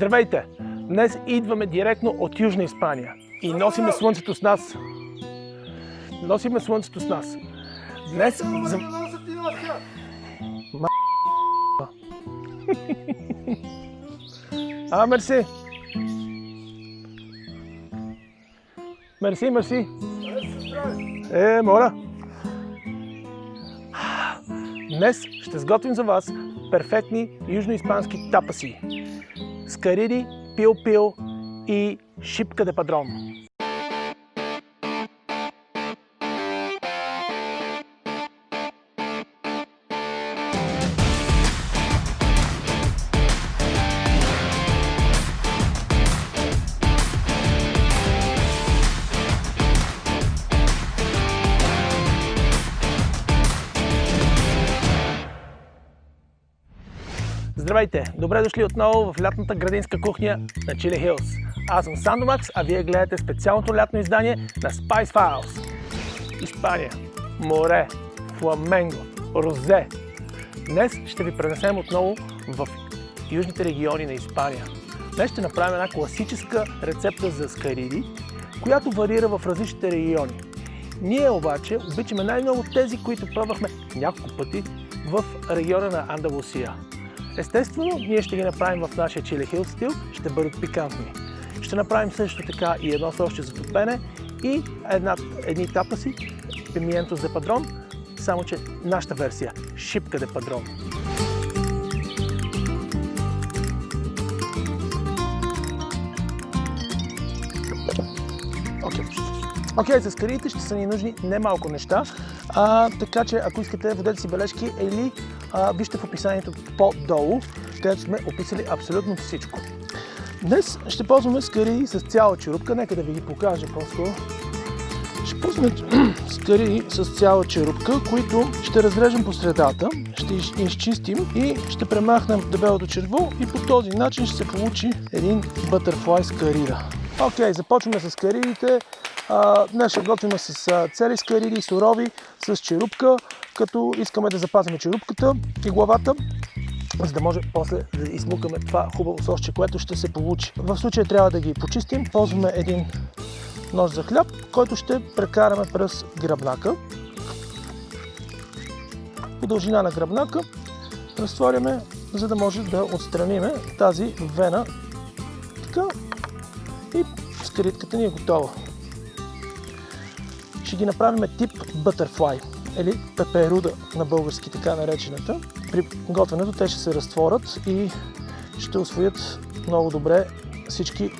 Здравейте! Днес идваме директно от Южна Испания и носиме слънцето с нас. Носиме слънцето с нас. Днес... Мерси! Мерси! Моля! Днес ще сготвим за вас перфектни южноиспански тапаси с кариди, пил-пил и шипка де падрон. Здравейте! Добре дошли отново в лятната градинска кухня на Chili Hills. Аз съм Сандомакс, а вие гледате специалното лятно издание на Spice Files. Испания, море, фламенго, розе. Днес ще ви пренесем отново в южните региони на Испания. Днес ще направим една класическа рецепта за скариди, която варира в различните региони. Ние обаче обичаме най-много тези, които пробвахме няколко пъти в региона на Андалусия. Естествено, ние ще ги направим в нашия Chili Hills стил, ще бъдат пикантни. Ще направим също така и едно сосче за топене и едни тапаси, пимиенто де падрон, само че нашата версия – шипка де падрон. Окей, за скаридите ще са ни нужни немалко неща, така че ако искате, водете си бележки или вижте в описанието по-долу, където сме описали абсолютно всичко. Днес ще ползваме скариди с цяла черупка, нека да ви ги покажа по-скоро. Ще ползваме скариди с цяла черупка, които ще разрежем по средата, ще изчистим и ще премахнем дебелото черво и по този начин ще се получи един бътърфлай скарида. Окей, започваме с скаридите. Днес ще готвим с цели скариди, сурови, с черупка, като искаме да запазим черупката и главата, за да може после да измукаме това хубаво сосче, което ще се получи. В случая трябва да ги почистим. Ползваме един нож за хляб, който ще прекараме през гръбнака. По дължина на гръбнака разтворяме, за да може да отстраним тази вена. Така. И скаридката ни е готова. Ще ги направим тип бътърфлай или пеперуда на български, така наречената. При готвенето те ще се разтворят и ще усвоят много добре всички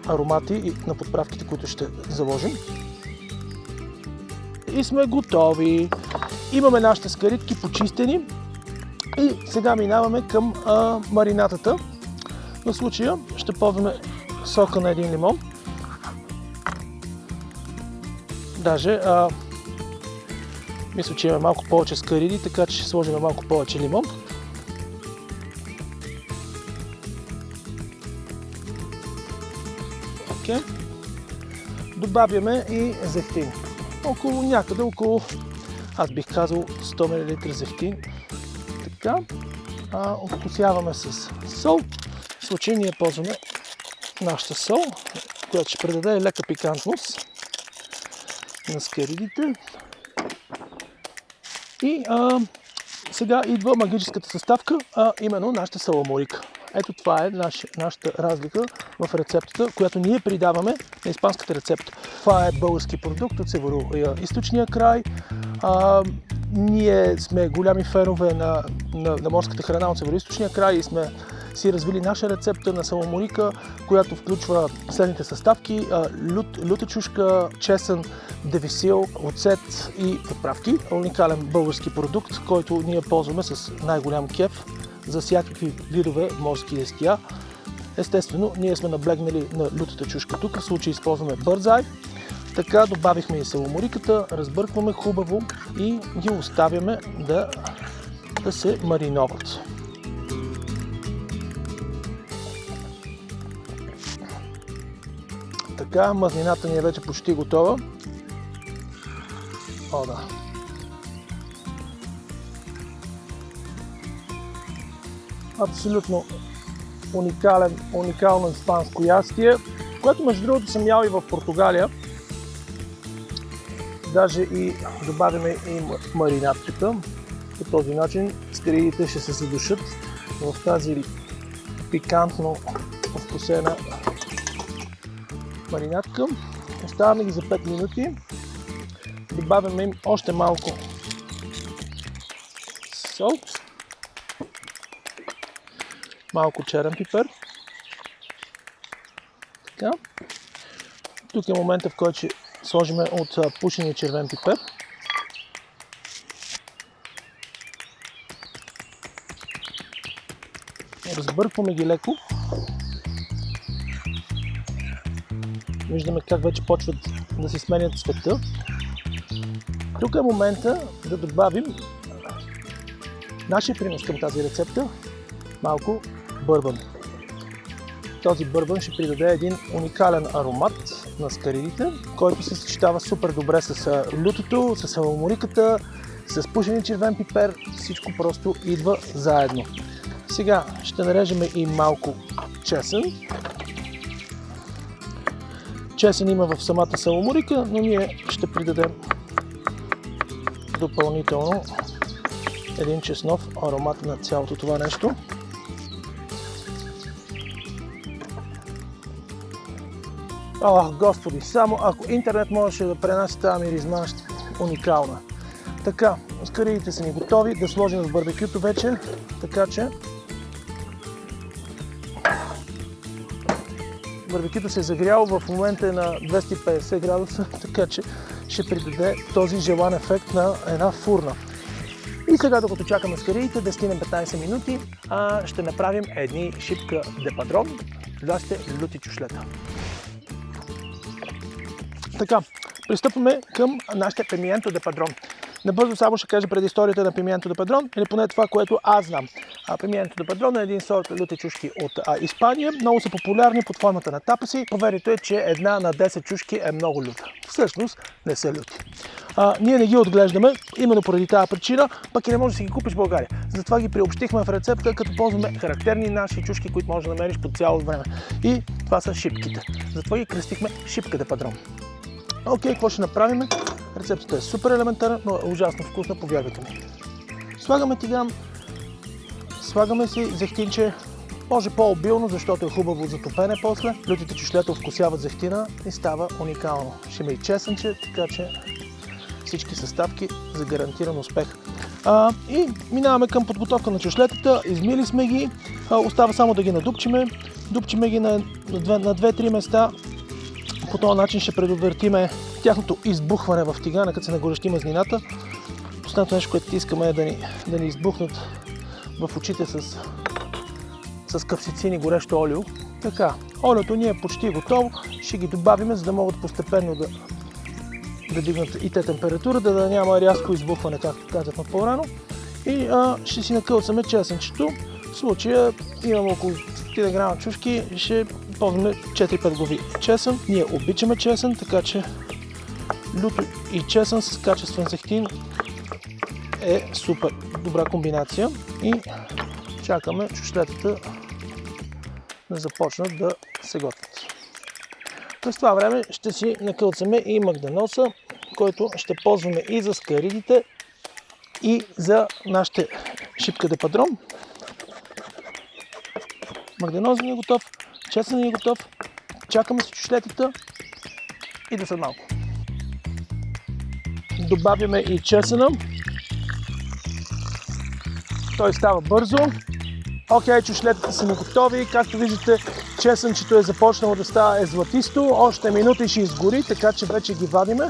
аромати на подправките, които ще заложим. И сме готови. Имаме нашите скаридки почистени и сега минаваме към маринатата. В случая ще ползваме сока на един лимон. Даже мисля, че имаме малко повече скариди, така че ще сложим малко повече лимон. Окей. Добавяме и зехтин. Около, аз бих казал 100 мл зехтин. Така. Откусяваме с сол. В случай ние ползваме нашата сол, която ще придаде лека пикантност на скаридите. И сега идва магическата съставка, именно нашата саламурика. Ето това е нашата разлика в рецептата, която ние придаваме на испанската рецепта. Това е български продукт от северо-източния край. Ние сме голями фенове на морската храна от северо-източния край и сме си развили наша рецепта на саламурика, която включва следните съставки: люта чушка, чесън, девисил, оцет и подправки. Уникален български продукт, който ние ползваме с най-голям кеф за всякакви видове морски естия. Естествено, ние сме наблегнали на лютата чушка тук, в случай използваме бързай. Така добавихме и саламуриката, разбъркваме хубаво и ги оставяме да се мариноват. Така, мазнината ни е вече почти готова. О, да. Абсолютно уникално испанско ястие, което между другото съм ял и в Португалия. Даже и добавяме и маринатката. По този начин скаридите ще се задушат в тази пикантно вкусена маринадка. Оставяме ги за 5 минути. Добавяме им още малко сол, малко черен пипер. Така. Тук е момента, в който ще сложим от пушения червен пипер. Разбъркваме ги леко. Виждаме как вече почват да се сменят цвета. Тук е момента да добавим нашия принос към тази рецепта, малко бърбан. Този бърбан ще придаде един уникален аромат на скаридите, който се съчетава супер добре с лютото, с саламуриката, с пушени червен пипер. Всичко просто идва заедно. Сега ще нарежем и малко чесън. Чесън има в самата саламурика, но ние ще придадем допълнително един чеснов аромат на цялото това нещо. Господи, само ако интернет можеше да пренася тази миризма, уникална. Така, скаридите са ни готови, да сложим в барбекюто вече, така че барбекюто се е загряло, в момента е на 250 градуса, така че ще придаде този желан ефект на една фурна. И сега, докато чакаме скаридите да стигнем 15 минути, ще направим едни шипка де падрон, нашите люти чушлета. Така, пристъпваме към нашите пимиенто де падрон. Набързо само ще кажа предисторията на пимиенто де падрон, или поне това, което аз знам. Пимиенто де падрон е един сорт люти чушки от Испания. Много са популярни под формата на тапаси. Поверите е, че една на 10 чушки е много люта. Всъщност не са люти. Ние не ги отглеждаме, именно поради тази причина, пък и не можеш да си ги купиш в България. Затова ги приобщихме в рецепта, като ползваме характерни наши чушки, които можеш да намериш по цяло време. И това са шипките. Затова ги кръстихме шипка де падрон. Окей, какво ще направим? Рецептата е супер елементарна, но е ужасно вкусна, повярвайте ми. Слагаме тиган, слагаме си зехтинче, може по-обилно, защото е хубаво за топене после. Лютите чушлета вкусяват зехтина и става уникално. Ще има и чесънче, така че всички съставки за гарантиран успех. И минаваме към подготовка на чушлетата. Измили сме ги, остава само да ги надупчиме. Дупчиме ги на 2-3 места. По този начин ще предотвратиме тяхното избухване в тигана, като се нагорещи мазнината. Последното нещо, което искаме е да ни избухнат в очите с капсицин и горещо олио. Така, олиото ни е почти готово. Ще ги добавим, за да могат постепенно да дигнат и те температура, да няма рязко избухване, както казахме по-рано. И ще си накълцаме чесънчето. В случая имаме около 1 грама чушки, ще ползваме 4-5 глави чесън. Ние обичаме чесън, така че люто и чесън с качествен зехтин е супер добра комбинация. И чакаме чушлетата да започнат да се готвят. През това време ще си накълцаме и магданоса, който ще ползваме и за скаридите, и за нашите шипка де падрон. Магданоса ни е готов, чесън ни е готов, чакаме си чушлетата и до след малко. Добавяме и чесъна. Той става бързо. Окей, чушлетата са ни готови. Както виждате, чесънчето е започнало да става златисто. Още минути ще изгори, така че вече ги вадиме.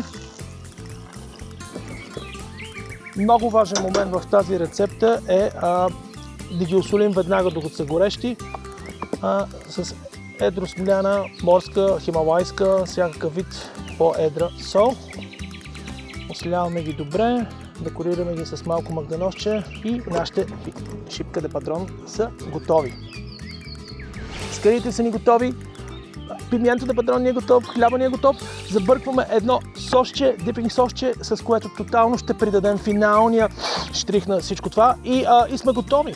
Много важен момент в тази рецепта е да ги осолим веднага, докато са горещи. С едро смоляна, морска, хималайска, всякакъв вид по-едра сол. Осоляваме ги добре, декорираме ги с малко магданосче и нашите шипка де падрон са готови. Скаридите са ни готови, пимиенто де падрон ни е готов, хляба ни е готов. Забъркваме едно сосче, дипинг сосче, с което тотално ще придадем финалния штрих на всичко това и сме готови.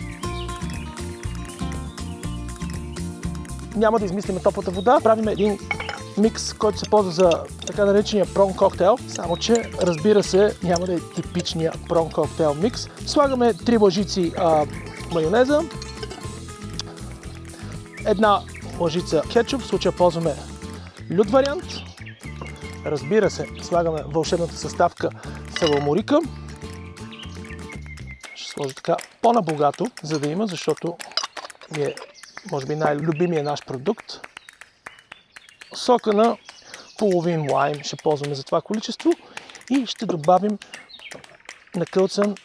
няма да измислиме топлата вода. Правим един микс, който се ползва за така наречения прон коктейл, само че, разбира се, няма да е типичния прон коктейл микс. Слагаме 3 лъжици майонеза, една лъжица кетчуп, в случая ползваме лют вариант. Разбира се, слагаме вълшебната съставка саламурика. Ще сложа така по-набогато, за да има, защото е, може би, най-любимия наш продукт. Сока на половин лайм ще ползваме за това количество и ще добавим накълцан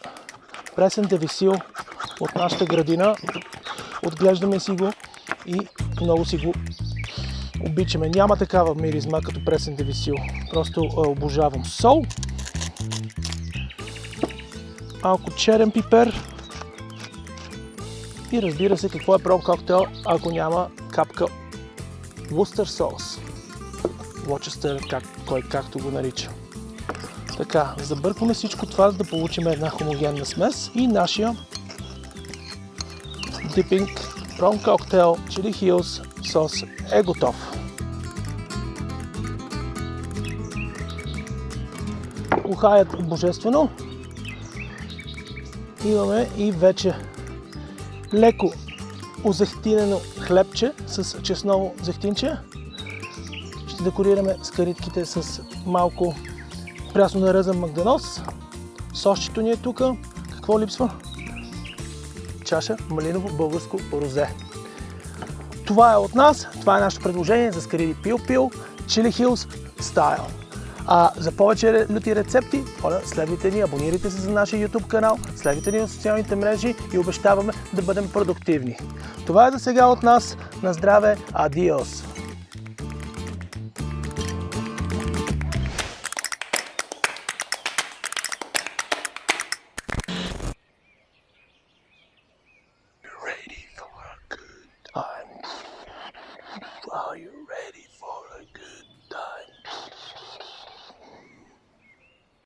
пресен девисил от нашата градина. Отглеждаме си го и много си го обичаме. Няма такава миризма като пресен девисил. Просто обожавам. Сол, малко черен пипер и, разбира се, какво е прон коктейл, ако няма капка Worcester сос. Worcester, кой както го нарича. Така, забъркваме всичко това, за да получим една хомогенна смес и нашия дипинг прон коктейл Chili Hills сос е готов. Ухаят божествено. Имаме и вече леко озехтинено хлебче с чесново зехтинче. Ще декорираме скаритките с малко прясно нарезан магданоз. Сосчето ни е тук. Какво липсва? Чаша малиново българско розе. Това е от нас. Това е нашето предложение за скариди пил-пил Chili Hills Style. За повече люти рецепти, следвайте ни, абонирайте се за нашия YouTube канал, следвайте ни на социалните мрежи и обещаваме да бъдем продуктивни. Това е за сега от нас. На здраве! Адиос!